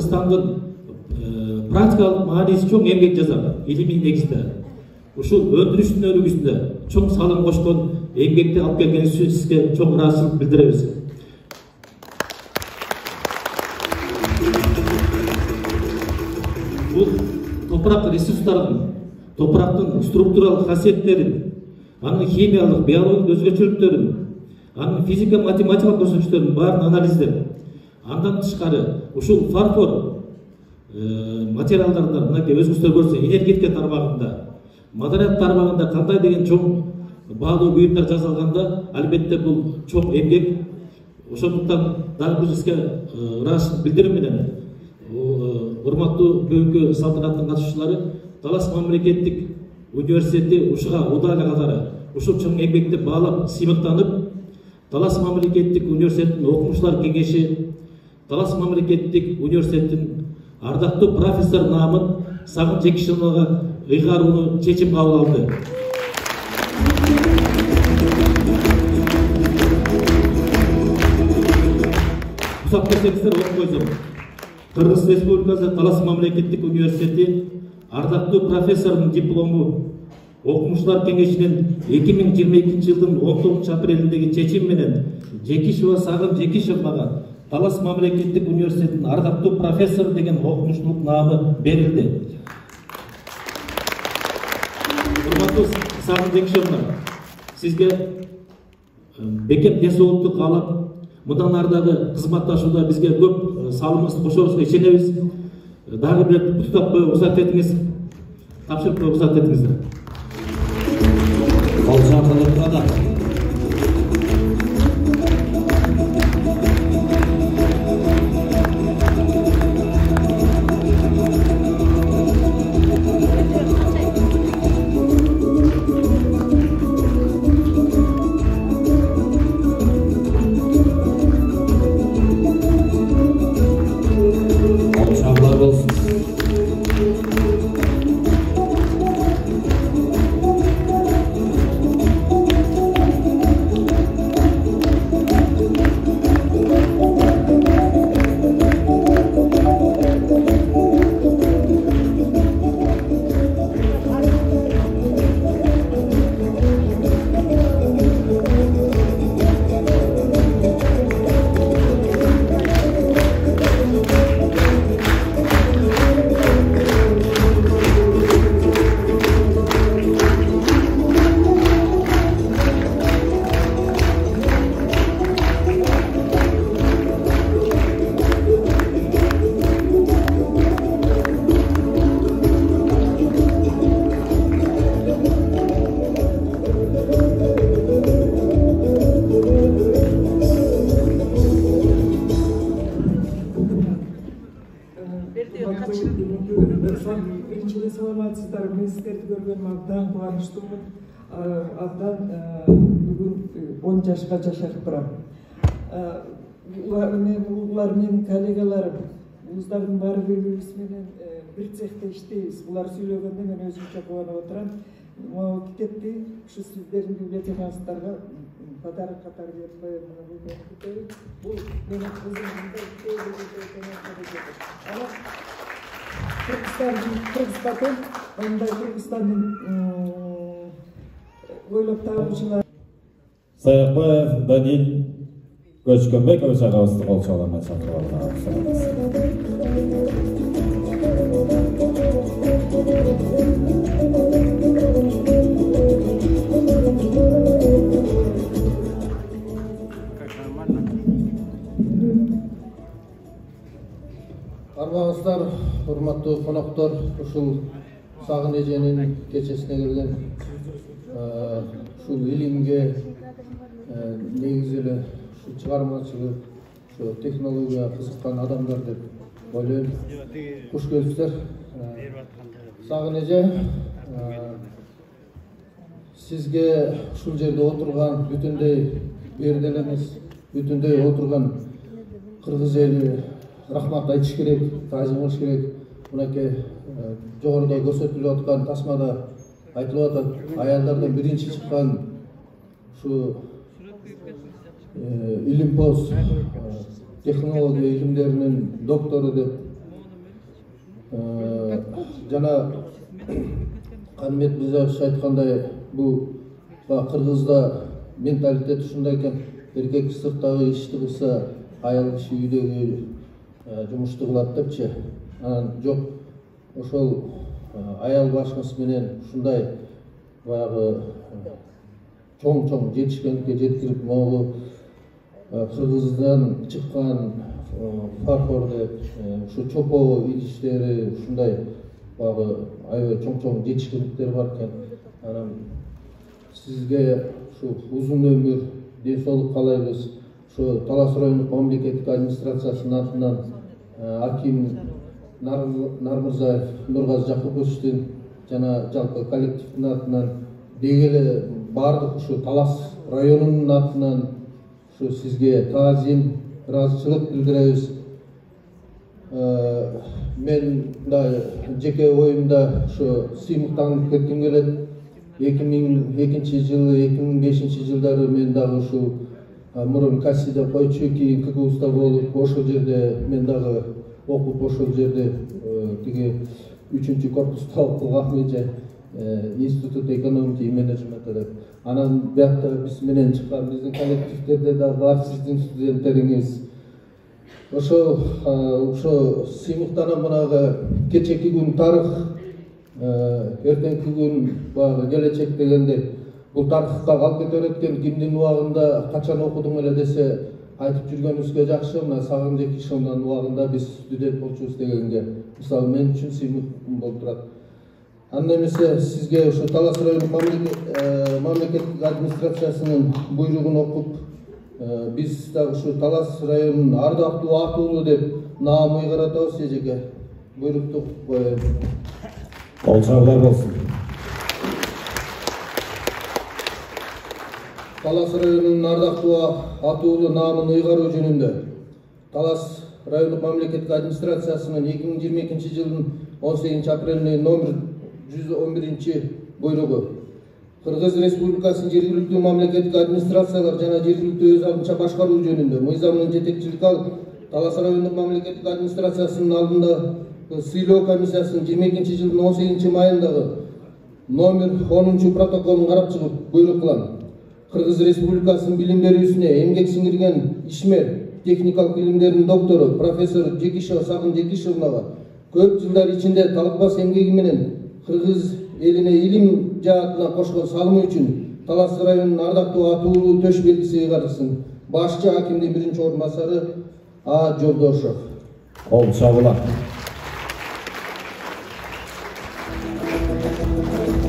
Кыргызстандын практикалык мааниси чоң эмгек жазам, илимий негизде. Ушул өндүрүштүн өрүгүсүндө чоң салым кошкон эмгекти алып келгениңиз үчүн сизге чоң ыраазычылык билдиребиз. Бул топурак ресурстарын, топурактын структуралык касиеттерин, анын химиялык, биологиялык өзгөчөлүктөрүн, анын физика-математикалык көрсөтүчтөрүнүн баарын анализдеп, андан тышкары ушул фарфор материалдарында мынакей өзүңүздөр көрсө энергетика тармагында, маданият тармагында кандай деген чоң баалуу буюмдар жасалганда, албетте бул чоң эмгек. Ошондуктан дагы бир сизге ыраазычылык билдирүү менен урматтуу бүгүнкү салтанаттын катышуучулары Талас мамлекеттик университети ушуга удайлы катары ушул чоң эмгекти баалап сыймыктанып, Талас мамлекеттик университетинин окумуштулар кеңеши Талас мамлекеттик университетинин ардактуу профессор наамын Сагын Жекишиновага ыйгарууну чечим кабыл алды. Ушак берсеңиздер окуп койсом. Кыргыз Республикасы Талас мамлекеттик университети ардактуу профессордун диплому окумуштулар кеңешинин 2022 жылдын 19 апрелиндеги чечим менен Жекишева Сагын Жекишевага Талас мамлекеттик университетинин ардактуу профессор деген окумуштулук наамы берилди. Урматтуу Сагын Жекишевна, сизге бекем денсаулыкту каалап, мындан ары дагы кызматташууда бизге көп салымыңызды кошорубузга ишенебиз. Дагы бир куттуктап коюп уруксат этиңиз, тапшырып коюп уруксат этиңиздер. Birinci саламатсыздар, мен сіздерді көргенім абдан қуаныштымын. Абдан бүгін 10 жашқа жашап тұрам. Бұлар менің коллегаларым, өздердің бары бөлісіменен бір цехте іштейіз. Бұлар сөйлегенде мен өзімше қуанып отырам. Кетті, şu сіздердің библиотекаңыздарға подарок қатар беріп қоямын. Бұл менің қызымда Кыргызстан, ондай Кыргызстанның ойлап табушылар. Саякбаев Данил Көчкөнбек өз ағауызды қол шалама шақырып Армаңыздар, урматтуу коноктор, ушул Сагын эженин кечесине келген ушул илимге негизи эле ушу чыгармачылык, ушу технология кызыккан адамдар деп ойлойм. Куш келипсиздер. Сагын эже, сизге ушул жерде отурган бүтүндөй берде эле эмес, бүтүндөй отурган кыргыз эли рахмат айтыш керек, таазим кылыш керек. Мынакей жогоруда көрсөтүлүп аткан тасмада айтылып атат, аялдардан биринчи чыккан ушу илимпоз технология илимдеринин доктору деп жана Канбек Мырзаевич айткандай, бул Кыргызда менталитет ушундай экен. Эркек сырттагы ишти кылса, аял киши үйдөгү жумушту кылат депчи. Анан жок, ошол аял башкысы менен ушундай баягы чоң жетишкендикке жеткирип, могу Кыргыздан чыккан фарфор деп, ушу чопо идиштери ушундай баягы аябай чоң жетишкендиктер бар экен. Анан сизге ушу узун өмүр, ден соолук каалайбыз. Ушу Талас райондук мамлекеттик администрациясынын атынан Аким Нармырзаев Нургазы Жакуповичтин жана жалпы коллективдин атынан деги эле бардык ушу Талас районунун атынан ушу сизге таазим, ыраазычылык билдиребиз. Мен да жеке оюмда ушу сыймыктанып кетким келет. 2002-жылы, 2005-жылдары мен дагы ушу мурун Кассиде койчу, кийин КГУста болуп, ошол жерде мен дагы окуп, ошол жерде тиги 3-чү корпусту алып калгам эже, Институт экономики и менеджмента деп. Анан биякта биз менен чыккан биздин коллективдерде да бар сиздин студенттериңиз. Ошо сыймыктанам мынагы кечеки күн тарых, эртеңки күн баягы келечек дегенде бул тарыхка калып кете берет. Кимдин убагында качан окудуң эле десе айтып жүргөнүбүзгө жакшы. Мына Сагын Жекишевнин убагында биз студент болчубуз дегенге мисалы мен үчүн сыймык болуп турат. Анда эмесе сизге ушу Талас райондук мамлекеттик администрациясынын буйругун окуп, биз да ушу Талас районунун ардактуу атуулу деп наам ыйгаратабыз эжеге. Буйрукту окуп коеюн. Кол чабуулар болсун. Талас районунун ардактуу атуулу наамын ыйгаруу жөнүндө Талас райондук мамлекеттик администрациясынын 2022-жылдын 18-апрелинин номер 111-буйругу. Кыргыз Республикасынын жергиликтүү мамлекеттик администрациялар жана жергиликтүү өз алдынча башкаруу жөнүндө мыйзамынын жетекчилик алып, Талас райондук мамлекеттик администрациясынын алдында сыйлоо комиссиясынын 22-жылдын 18-майындагы номер 10 протоколун карап чыгып буйрук кылам. Кыргыз Республикасынын билим берүүсүнө эмгек сиңирген ишмер, техникалык билимдердин доктору профессор Жекишева Сагын Жекишевнага көп жылдар ичинде талапбас эмгеги менен Кыргыз элине илим жаатына кошкон салымы үчүн Талас районунун ардактуу атуулуу төш белгиси ыйгарылсын. Башчы акимдин 1-орунбасары А. Жолдошов. Кол чабуулар.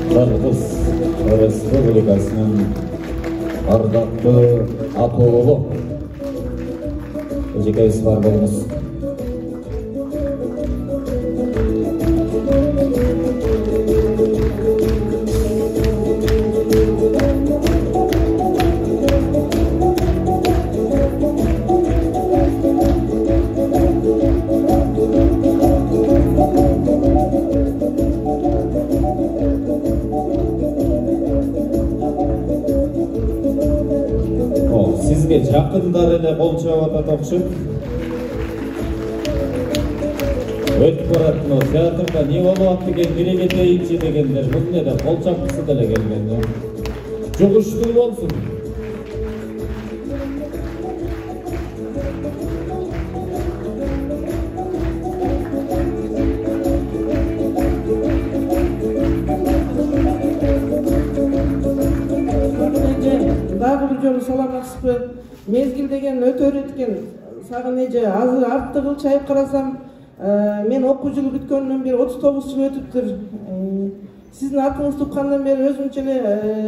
Кыргыз Республикасынын ардактуу атуулу эжекебиз бар болуңуз. Сизге жакындар эле кол чабып атат окшойт. Өтүп барат мына театрда не болуп атты экен, бире кетейинчи дегендер бул эмне кол чапкысы деле келген. Жугуштуу болсун. Дагы бир жолу саламатсызбы? Мезгил деген өтө өткөн. Сагын эже азыр артты кылчайып карасам, мен окуу жылы бүткөнүнөн бери 39 жыл өтүптүр. Сиздин атыңызды уккандан бери өзүмчө эле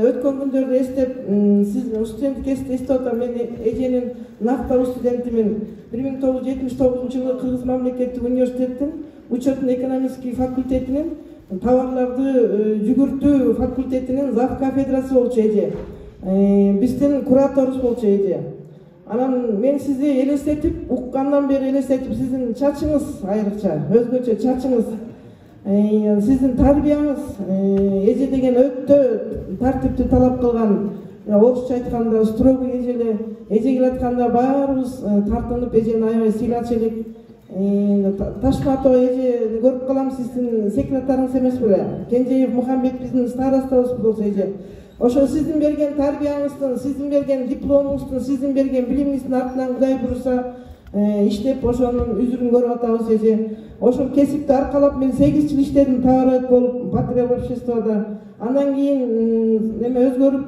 өткөн күндөрдү эстеп, сиз студенттик эстеп атам. Мен эженин накталуу студентимин. 1979-жылы Кыргыз мамлекеттик университеттин учетун экономический факультетинин товарларды жүгүртүү факультетинин зав кафедрасы болчу эже. Биздин кураторубуз болчу эже. Анан мен сизди элестетип, уккандан бери элестетип, сиздин чачыңыз айрыкча, өзгөчө чачыңыз, сиздин тарбияңыз, эже деген өтө тартипти талап кылган, орусча айтканда строгий эже эле, эже келатканда баарыбыз тартынып, эжени аябай сыйлачу элек. Ташматова эже көрүп калам, сиздин секретарыңыз эмес беле? Кенжеев Мухаммед биздин старостабыз болсо эже. Ошо сиздин берген тарбияңыздын, сиздин берген дипломуңуздун, сиздин берген билимиңиздин артынан Кудай буюрса иштеп ошонун үзүрүн көрүп атабыз эже. Ошол кесипти аркалап мен 8 жыл иштедим товаровед болуп, Патриот обществода. Анан кийин эме өзгөрүп,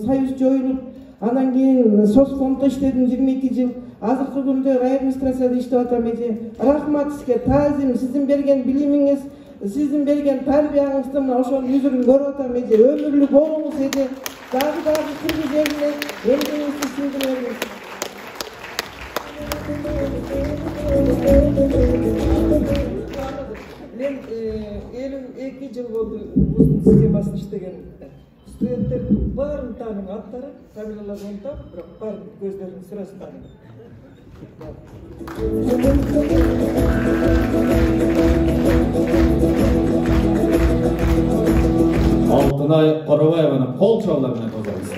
союз жоюлуп, анан кийин соцфонддо иштедим 22 жыл. Азыркы күндө райадминистрацияда иштеп атам эже. Рахмат сизге, таазим, сиздин берген билимиңиз, сиздин берген тарбияңыздын ошонун үзүрүн көрүп атам эже. Өмүрлүк болуңуз эже. Дагы кыргыз элине эмгегиңизди сиңдириңиз. Мен 52 жыл болду вуздун системасында иштеген. Студенттердин баарын тааныйм, аттары, фамилияларын унутам, бирок баарын көздөрүн сырасы тааныйм. Алтынай Коробаеваны кол чабуулар менен коебуз.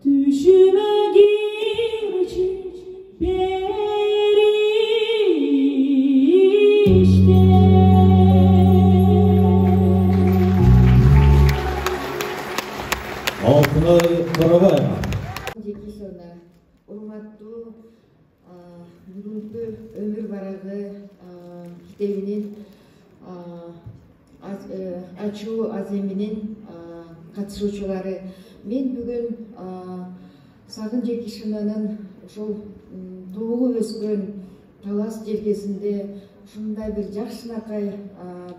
Düşüme gireceğim. өмүр барагы китебинин ачуу аземинин катышуучулары, мен бүгүн Сагын Жекишинанын ошол туулуп өскөн Талас жергесинде ушундай бир жакшынакай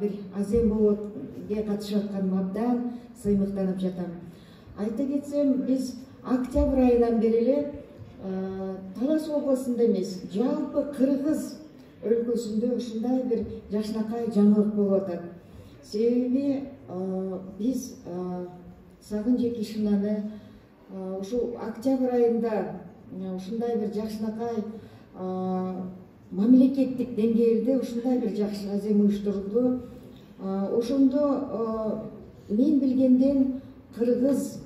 бир азем болотке катышып атканыма абдан сыймыктанып жатам. Айта кетсем, биз октябрь айынан бери эле Талас областында эмес, жалпы Кыргыз өлкөсүндө ушундай бир жакшынакай жаңылык болуп атат. Себеби биз Сагын Жекишинаны ушул октябрь айында ушундай бир жакшынакай мамлекеттик деңгээлде ушундай бир жакшы азем уюштурулду. Ошондо мен билгенден Кыргыз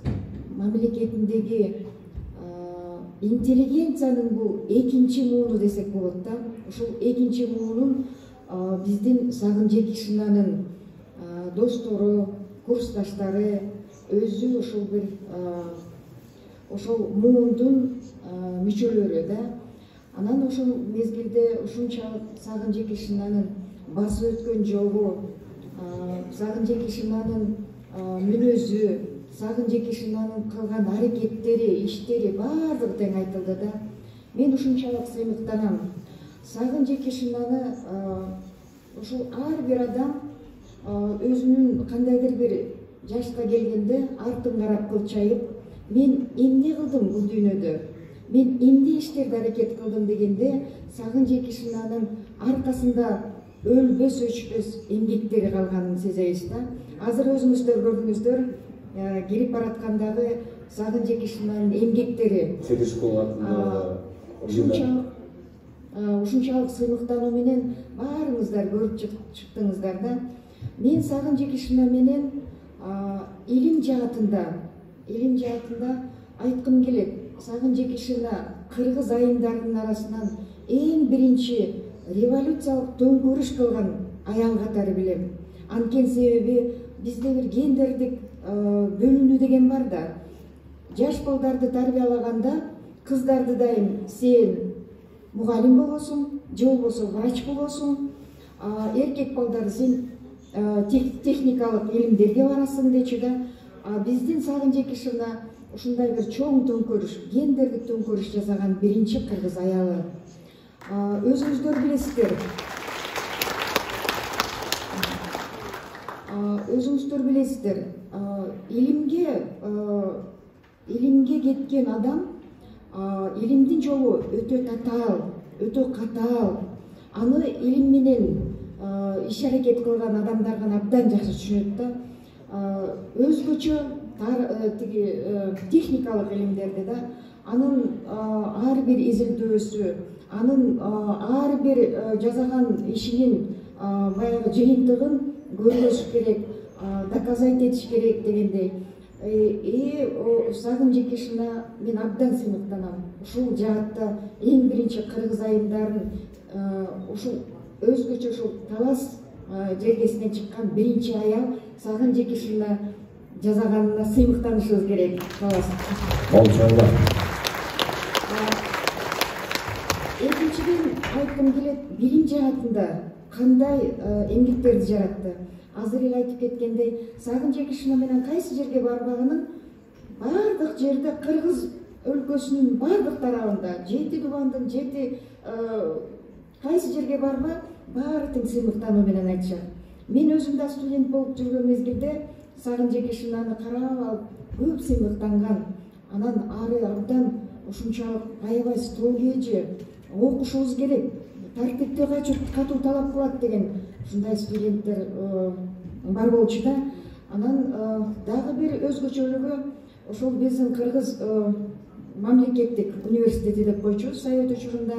мамлекетиндеги интеллигенциянын бул экинчи мууну десек болот да. Ушул экинчи муунун биздин Сагын Жекишинанын достору, курсташтары, өзү ошол бир ошол муундун мүчөлөрү да. Анан ошол мезгилде ушунчалык Сагын Жекишинанын басып өткөн жолу, Сагын Жекишинанын мүнөзү, Сагын Жекишинанын кылган аракеттери, иштери баардыгы тең айтылды да. Мен ушунчалык сыймыктанам. Сагын Жекишинаны ушул ар бир адам өзүнүн кандайдыр бир жашка келгенде артын карап кылчайып, мен эмне кылдым бул дүйнөдө, мен эмне иштерди аракет кылдым дегенде Сагын Жекишинанын аркасында өлбөс өчпөс эмгектери калганын сезебиз да. Азыр өзүңүздөр көрдүңүздөр, келип бараткандагы Сагын Жекишинанын эмгектери ушунчалык сыймыктануу менен баарыңыздар көрүп чыктыңыздар да. Мен Сагын Жекишина менен илим жаатында айткым келет. Сагын Жекишина кыргыз айымдарынын арасынан эң биринчи революциялык төңкөрүш кылган аял катары билем. Анткени себеби бизде бир гендердик бөлүнүү деген бар да. Жаш балдарды тарбиялаганда кыздарды дайым сен мугалим болосуң, же болбосо врач болосуң, эркек балдарды сен техникалык илимдерге барасың дечи да. Биздин Сагын Жекишина ушундай бир чоң төңкөрүш, гендердик төңкөрүш жасаган биринчи кыргыз аялы. Өзүңүздөр билесиздер. Илимге кеткен адам, илимдин жолу өтө татаал, өтө катаал. Аны илим менен иш аракет кылган адамдар гана абдан жакшы түшүнөт да. Өзгөчө техникалык илимдерде да, анын ар бир изилдөөсү, анын ар бир жасаган ишинин баягы жыйынтыгын көрсөтүш керек, доказать этиш керек дегендей. Сагын Жекишина мен абдан сыймыктанам. Ушул жаатта эң биринчи кыргыз айымдарын ушул өзгөчө ушул Талас жергесинен чыккан биринчи аял Сагын Жекишина жасаганына сыймыктанышыбыз керек. Болчоңдар. Экинчиден айткым келет, билим жаатында кандай эмгектерди жаратты. Азыр эле айтып кеткендей, Сагын Жекишина менен кайсы жерге барбаганын бардык жерде Кыргыз өлкөсүнүн бардык тарабында, 7 дубандын 7 кайсы жерге барба, баары тең сыймыктануу менен айтышат. Мен өзүм да студент болуп жүргөн мезгилде Сагын Жекишинаны карап алып көп сыймыктанган. Анан ары абдан ушунчалык аябай строгий же окушубуз керек, тартипти катуу талап кылат деген ушундай студенттер бар болчу да. Анан дагы бир өзгөчөлүгү ошол биздин Кыргыз мамлекеттик университети деп койчубуз Совет учурунда.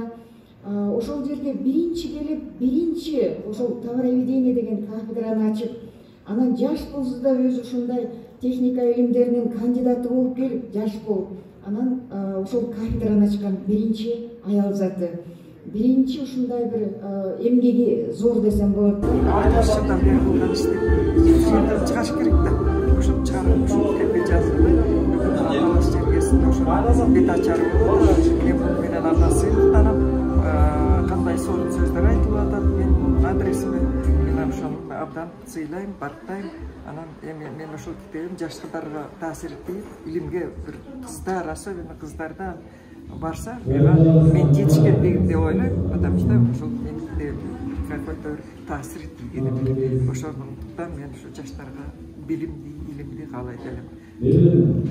Ошол жерге биринчи келип, биринчи ошол товароведение деген кафедраны ачып, анан жаш болсо да өзү ушундай техника илимдеринин кандидаты болуп келип, жаш болуп, анан ошол кафедраны ачкан биринчи аял заты. Биринчи ушундай бир эмгеги зор десем болот. 6 жылдан бери кылган ишти чыгаш керек да. Ошол чыгарып, ошол кепе жазылды. Талас жергесинде ошол бет ачары болот. Мен менен андан сыймыктанам. кандай сонун сөздөр айтылып атат менин адресиме. Мен ошону абдан сыйлайм, баттайм. Анан эми мен ошол китебим жаш кыздарга таасир этпейт, илимге бир кыздар, особенно кыздардан барса, мен жетишкендигим деп ойлойм, потому что ошол менин китебим какой-то бир таасир тийгени. Ошондуктан мен ушу жаштарга билимди, илимди каалайт элем.